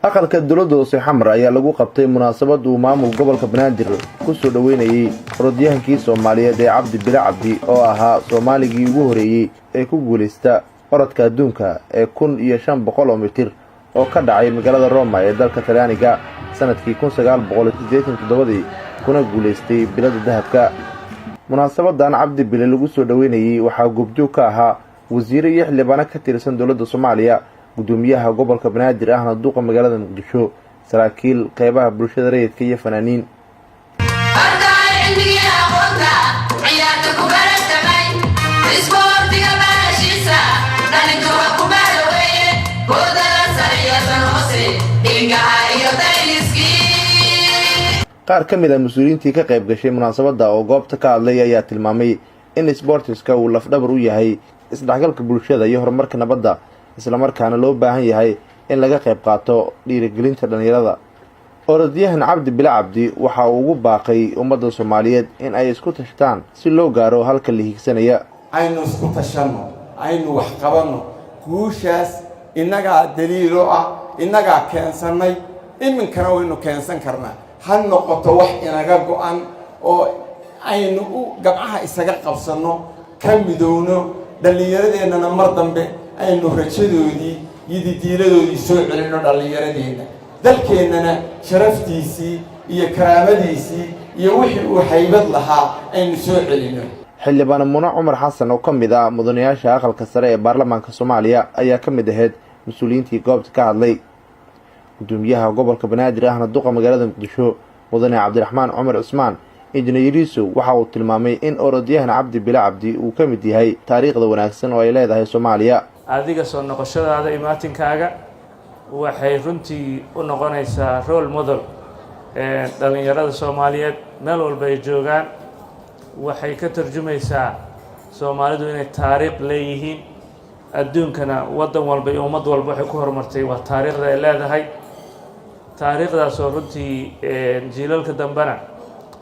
aqalka dowladda hoose xamar ayaa lagu qabtay munaasabad uu maamul gobolka Banaadir ku soo dhaweynayay orodyahankii Soomaaliyeed ee Cabdi Bile Cabdi oo ahaa Soomaaligii ugu horeeyay ee ku guuleysta orodka adduunka ee 1500 mitir oo ka dhacay magaalada Roma ee dalka Talyaaniga sanadkii 1987 kuna guuleystay bilada dahabka. munaasabadan Cabdi Bile lagu soo dhaweynayay waxaa goobjoog ka ahaa wasiiro iyo xildhibaan ka tirsan dowladda Soomaaliya, gudoomiyaha gobolka Banaadir ahna duqa magaalada Muqdisho, saraakiil qeybaha bulshada rayidka iyo fanaaniin. qaar ka mid ah mas'uuliyiintii ka qayb gashay munaasabada oo goobta ka hadlay ayaa tilmaamay in sportiska uu lafdhabar u yahay isdhexgalka bulshada iyo horumarka nabadda, isla markaana loo baahan yahay in laga qayb qaato dhiirigelinta dhalinyarada. orodyahan Cabdi Bile Cabdi waxa uu ugu baaqay ummadda Soomaaliyeed in ay isku tashtaan si loo gaaro halka la hiigsanaya. aynu isku tashano, aynu wax qabano, guushaas inaga daliilo ah, inaga keensanay, iminkana waynu keensan karnaa. ha noqoto wax inaga go'an oo aynu gabcaha isaga qabsano, ka midowno, dhalinyaradeenana mar dambe aynu rajadoodii iyo diiladoodii soo celino dhalinyaradeenna, dalkeennana sharaftiisii iyo karaamadiisii iyo wixii uu haybad lahaa aynu soo celino. xildhibaan Muna Cumar Xasan oo ka mid ah mudanayaasha aqalka sare ee baarlamaanka Soomaaliya ayaa ka mid ahayd mas'uuliyiintii goobta ka hadlay. gudoomiyaha gobolka Banaadir ahna duqa magaalada Muqdisho, mudane Cabdiraxmaan Cumar Cusmaan injineeriisu waxa uu tilmaamay in orodyahan Cabdi Bile Cabdi uu ka mid yahay taariikhda wanaagsan oo ay leedahay Soomaaliya. adiga soo noqoshadaada imaatinkaaga waxay runtii u noqonaysaa role model dhalinyarada Soomaaliyeed meel walba ay joogaan. waxay ka tarjumaysaa Soomaalidu inay taariikh leeyihiin, adduunkana wadan walba iyo ummad walba waxay ku horumartay waa taariikhda ay leedahay. taariikhdaas oo runtii jiilalka dambena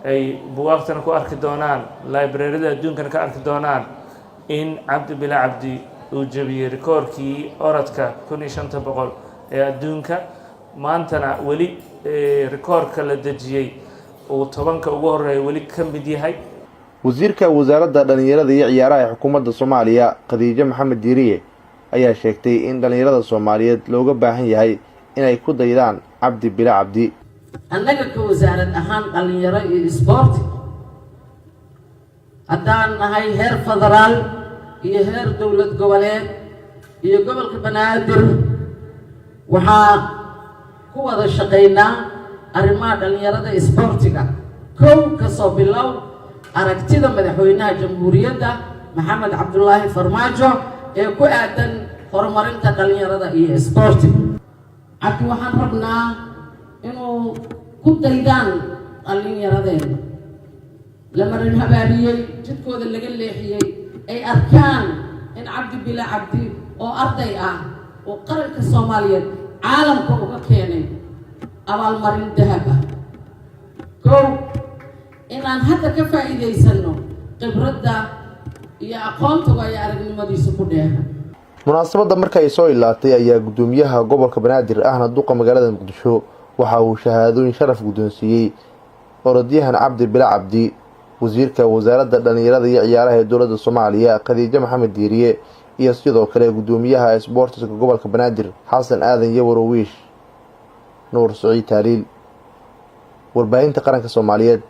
ay buugaagtana ku arki doonaan, library-da adduunkana ka arki doonaan in Cabdi Bile Cabdi uu jabiyey rikoorkii orodka 1500 ee adduunka. maantana weli rikoorka la dejiyey uu 10ka ugu horeeya weli ka mid yahay. wasiirka wasaaradda dhalinyarada iyo ciyaaraha ee xukuumadda Soomaaliya Khadiija Maxamed Diiriye ayaa sheegtay in dhalinyarada Soomaaliyeed looga baahan yahay inay ku daydaan Cabdi Bile Cabdi. annaga ka wasaarad ahaan dhalinyaro iyo sport haddaan nahay heer federaal iyo heer dowlad goboleed iyo gobolka Banaadir waxaa ku wada shaqeynaa arrimaha dhalinyarada sportiga. kow ka soo bilow aragtida madaxweynaha jamhuuriyadda Maxamed Cabdullaahi Farmaajo ee ku aadan horumarinta dhalinyarada iyo sportiga. cabdi waxaan rabnaa inuu ku daydaan dhalinyaradeenna la marin habaabiyey, jidkooda laga leexiyey, ay arkaan in Cabdi Bile Cabdi oo arday ah oo qaranka Soomaaliyeed caalamka uga keenay abaalmarin dahab ah. kow inaan hadda ka faa'iidaysano khibradda iyo aqoonta ay aragnimadiisa ku dheehan. munaasabada markay soo ilaatay ayaa gudoomiyaha gobolka Banaadir ahna duqa magaalada Muqdisho waxa uu shahaadooyin sharaf gudoonsiiyay orodyahan Cabdi Bile Cabdi. wasiirka wasaaradda dhalinyarada iyo ciyaaraha ee dowladda Soomaaliya Khadiija Maxamed Diiriye iyo sidoo kale gudoomiyaha sportiska gobolka Banaadir Xasan Aadan Yawarowish. Nuur Saciid Taaliil, warbaahinta qaranka Soomaaliyeed,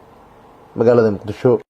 magaalada Muqdisho.